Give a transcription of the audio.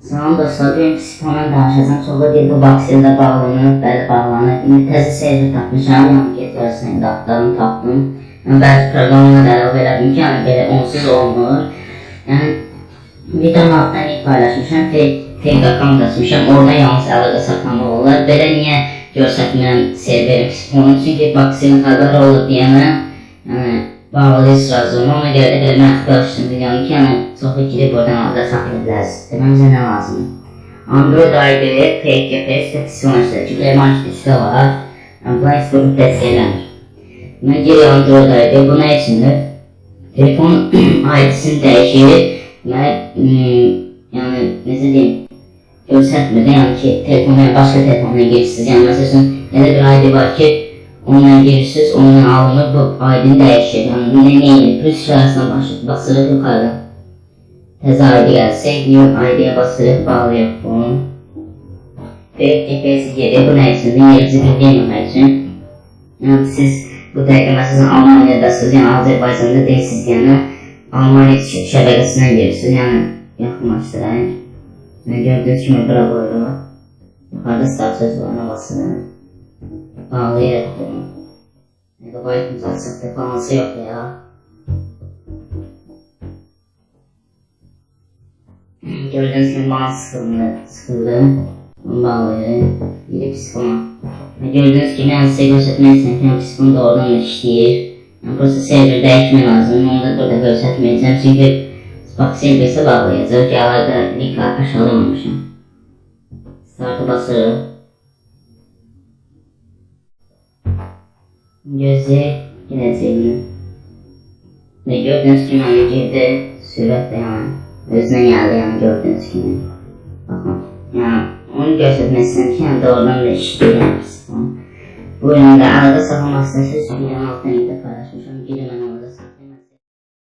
Salam dostlar, bugün psixodan danışacağım. Sonra deyil bu baksiyada bağlanıb, bəli bağlanıb. İndi təzə seyirci tapmışam, yanı getversin, adlarını tapdım. Bəzi proqramına da əlavə elədim ki, yəni belə onsuz olmur. Yəni, videonun altından ilk paylaşmışam, fake account açmışam, orada yalnız əlaqə saxlamaq olar. Belə niyə görsətmirəm serverim psixonun, çünki baksiyada xəbər olur deyəməm. Yəni, bağlıyız razım, ona görə də belə məxfi ölçdüm yəni ki, yəni çoxu girib oradan əlaqə saxlaya bilərsiniz. Demə bizə nə lazımdır? Android ID, fake GPS və psixon ki, Clearmark diskə var. Buna heç bir test eləmir. Buna geri Android ID, bu nə üçündür? Telefon ID-sini dəyişir. Yəni, necə deyim, görsətmir də, yəni ki, telefondan başqa telefondan girirsiniz. Yəni, məsəl üçün, elə bir ID var ki, onunla girirsiniz, onunla alınır, bu ID-ni dəyişir. Yəni, neyini, plus şəhəsindən basırıq yuxarıda. Təzə ID gəlsə, new ID-yə basırıq, bağlayıq bunu. Fake GPS-i geri, bu nə üçündür? Yerinizi bildirməmək üçün. Yəni, siz bu dəqiqə məsələn Almaniyadasınız, yəni Azərbaycanda deyilsiniz, yəni Almaniya şəbəkəsindən girirsiniz, yəni yaxınlaşdırayım. Gördüyünüz kimi bura qoyuruq. Yuxarıda start söz var, ona basırıq. Bağlayırıq bunu. Megabaytımız açıqdır, falansı yoxdur ya. Gördüyünüz kimi bana sıxıldı. Bunu bağlayırıq. Girib psixona. Gördüyünüz kimi yəni sizə göstərmək istəyirəm ki, psixon doğrudan işləyir. Burası server dəyişmək lazım, onu da burada göstərməyəcəm. Çünki bax serversə bağlayacaq, gələrdə link aşağılamamışım. Startı basırıq. Gözləyək gələcəyini. Və gördüyünüz kimi yəni girdi, sürətlə yəni özünə gəldi, yəni gördüyünüz kimi. Baxın, yəni onu göstərmək istəyirəm ki, yəni doğrudan da işləyir. Bu üründə əlaqə saxlamaq istəyirsiniz, videonun altına linkdə paylaşmışam, girin mənə.